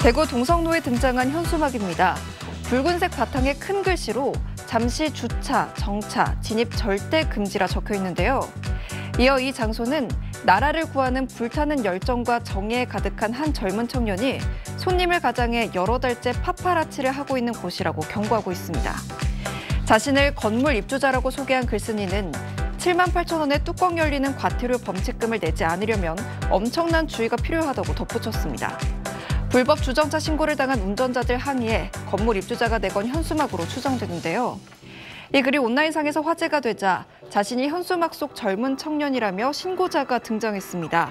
대구 동성로에 등장한 현수막입니다. 붉은색 바탕에 큰 글씨로 잠시 주차, 정차, 진입 절대 금지라 적혀 있는데요. 이어 이 장소는 나라를 구하는 불타는 열정과 정의에 가득한 한 젊은 청년이 손님을 가장해 여러 달째 파파라치를 하고 있는 곳이라고 경고하고 있습니다. 자신을 건물 입주자라고 소개한 글쓴이는 7만 8천 원의 뚜껑 열리는 과태료 범칙금을 내지 않으려면 엄청난 주의가 필요하다고 덧붙였습니다. 불법 주정차 신고를 당한 운전자들 항의에 건물 입주자가 내건 현수막으로 추정되는데요. 이 글이 온라인상에서 화제가 되자 자신이 현수막 속 젊은 청년이라며 신고자가 등장했습니다.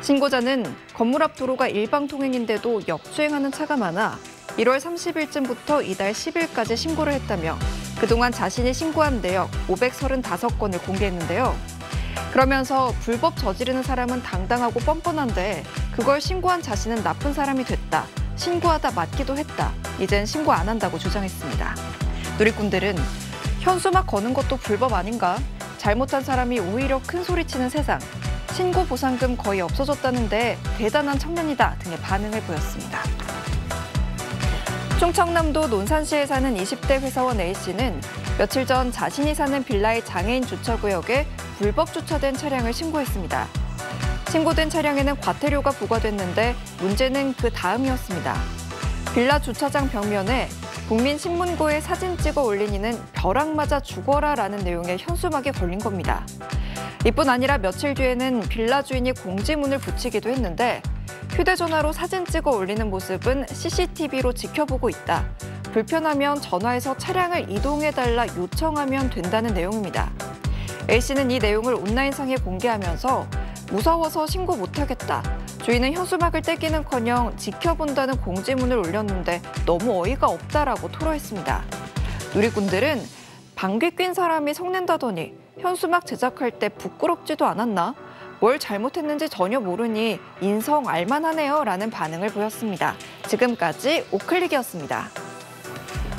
신고자는 건물 앞 도로가 일방통행인데도 역주행하는 차가 많아 1월 30일쯤부터 이달 10일까지 신고를 했다며 그동안 자신이 신고한 내역 535건을 공개했는데요. 그러면서 불법 저지르는 사람은 당당하고 뻔뻔한데 그걸 신고한 자신은 나쁜 사람이 됐다. 신고하다 맞기도 했다. 이젠 신고 안 한다고 주장했습니다. 누리꾼들은 현수막 거는 것도 불법 아닌가? 잘못한 사람이 오히려 큰 소리치는 세상. 신고 보상금 거의 없어졌다는데 대단한 청년이다 등의 반응을 보였습니다. 충청남도 논산시에 사는 20대 회사원 A씨는 며칠 전 자신이 사는 빌라의 장애인 주차구역에 불법 주차된 차량을 신고했습니다. 신고된 차량에는 과태료가 부과됐는데 문제는 그 다음이었습니다. 빌라 주차장 벽면에 국민신문고에 사진 찍어 올린 이는 벼락 맞아 죽어라라는 내용의 현수막이 걸린 겁니다. 이뿐 아니라 며칠 뒤에는 빌라 주인이 공지문을 붙이기도 했는데 휴대전화로 사진 찍어 올리는 모습은 CCTV로 지켜보고 있다. 불편하면 전화해서 차량을 이동해달라 요청하면 된다는 내용입니다. A씨는 이 내용을 온라인상에 공개하면서 무서워서 신고 못하겠다. 주인은 현수막을 떼기는커녕 지켜본다는 공지문을 올렸는데 너무 어이가 없다라고 토로했습니다. 누리꾼들은 방귀 뀐 사람이 성낸다더니 현수막 제작할 때 부끄럽지도 않았나? 뭘 잘못했는지 전혀 모르니 인성 알만하네요 라는 반응을 보였습니다. 지금까지 오클릭이었습니다.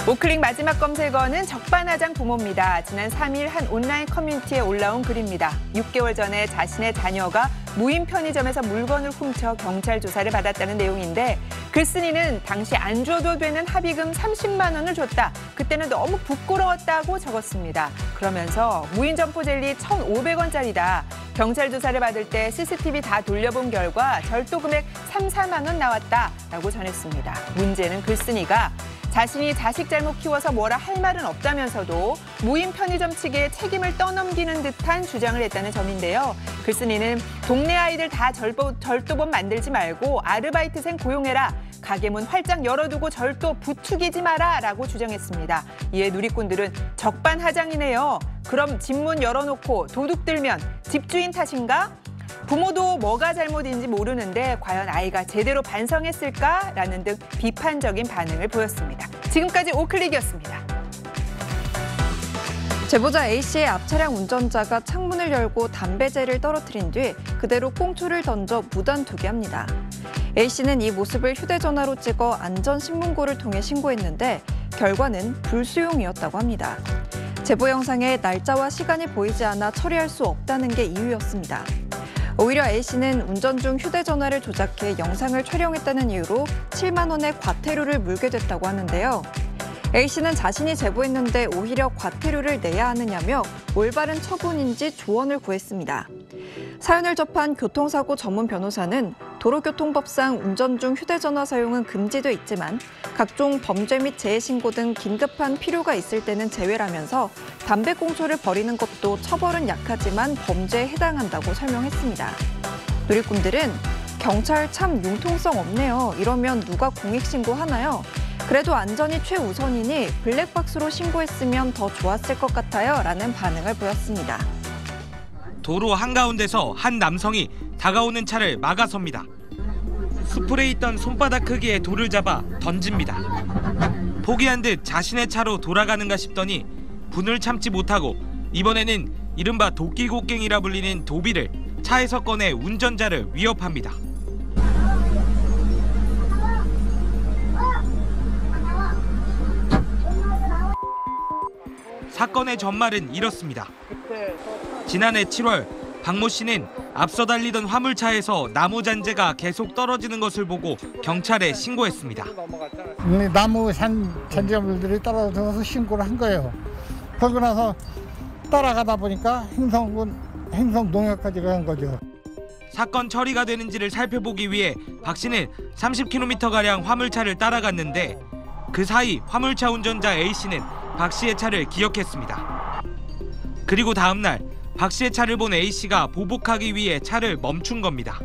오클릭 마지막 검색어는 적반하장 부모입니다. 지난 3일 한 온라인 커뮤니티에 올라온 글입니다. 6개월 전에 자신의 자녀가 무인 편의점에서 물건을 훔쳐 경찰 조사를 받았다는 내용인데 글쓴이는 당시 안 줘도 되는 합의금 30만 원을 줬다. 그때는 너무 부끄러웠다고 적었습니다. 그러면서 무인 점포 젤리 1,500원짜리다. 경찰 조사를 받을 때 CCTV 다 돌려본 결과 절도 금액 3, 4만 원 나왔다라고 전했습니다. 문제는 글쓴이가 자신이 자식 잘못 키워서 뭐라 할 말은 없다면서도 무인 편의점 측에 책임을 떠넘기는 듯한 주장을 했다는 점인데요. 글쓴이는 동네 아이들 다 절도범 만들지 말고 아르바이트생 고용해라. 가게 문 활짝 열어두고 절도 부추기지 마라 라고 주장했습니다. 이에 누리꾼들은 적반하장이네요. 그럼 집문 열어놓고 도둑 들면 집주인 탓인가? 부모도 뭐가 잘못인지 모르는데 과연 아이가 제대로 반성했을까라는 등 비판적인 반응을 보였습니다. 지금까지 오클릭이었습니다. 제보자 A씨의 앞차량 운전자가 창문을 열고 담배재를 떨어뜨린 뒤 그대로 꽁초를 던져 무단 투기합니다. A씨는 이 모습을 휴대전화로 찍어 안전신문고를 통해 신고했는데 결과는 불수용이었다고 합니다. 제보 영상에 날짜와 시간이 보이지 않아 처리할 수 없다는 게 이유였습니다. 오히려 A씨는 운전 중 휴대전화를 조작해 영상을 촬영했다는 이유로 7만 원의 과태료를 물게 됐다고 하는데요. A씨는 자신이 제보했는데 오히려 과태료를 내야 하느냐며 올바른 처분인지 조언을 구했습니다. 사연을 접한 교통사고 전문 변호사는 도로교통법상 운전 중 휴대전화 사용은 금지돼 있지만 각종 범죄 및 재해신고 등 긴급한 필요가 있을 때는 제외라면서 담배꽁초를 버리는 것도 처벌은 약하지만 범죄에 해당한다고 설명했습니다. 누리꾼들은 경찰 참 융통성 없네요. 이러면 누가 공익신고하나요? 그래도 안전이 최우선이니 블랙박스로 신고했으면 더 좋았을 것 같아요. 라는 반응을 보였습니다. 도로 한가운데서 한 남성이 다가오는 차를 막아섭니다. 수풀에 있던 손바닥 크기의 돌을 잡아 던집니다. 포기한 듯 자신의 차로 돌아가는가 싶더니 분을 참지 못하고 이번에는 이른바 도끼곡갱이라 불리는 도비를 차에서 꺼내 운전자를 위협합니다. 사건의 전말은 이렇습니다. 지난해 7월 박모 씨는 앞서 달리던 화물차에서 나무 잔재가 계속 떨어지는 것을 보고 경찰에 신고했습니다. 나무 잔재물들이 떨어져서 신고를 한 거예요. 그러고 나서 따라가다 보니까 행성 농협까지 간 거죠. 사건 처리가 되는지를 살펴보기 위해 박 씨는 30km가량 화물차를 따라갔는데 그 사이 화물차 운전자 A 씨는 박 씨의 차를 기억했습니다. 그리고 다음 날 박 씨의 차를 본 A 씨가 보복하기 위해 차를 멈춘 겁니다.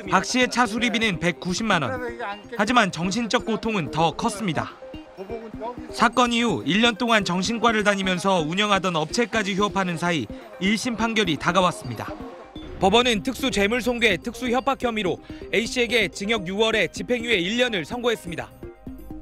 박 씨의 차 수리비는 190만 원. 하지만 정신적 고통은 더 컸습니다. 사건 이후 1년 동안 정신과를 다니면서 운영하던 업체까지 휴업하는 사이 1심 판결이 다가왔습니다. 법원은 특수재물손괴, 특수협박 혐의로 A 씨에게 징역 6월에 집행유예 1년을 선고했습니다.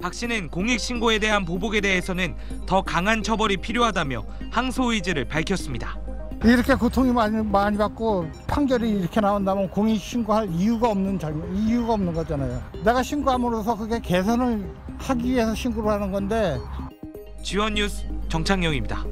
박 씨는 공익신고에 대한 보복에 대해서는 더 강한 처벌이 필요하다며 항소 의지를 밝혔습니다. 이렇게 고통이 많이 받고 판결이 이렇게 나온다면 공익신고할 이유가 없는 거잖아요. 내가 신고함으로써 그게 개선을 하기 위해서 신고를 하는 건데. 지원뉴스 정창영입니다.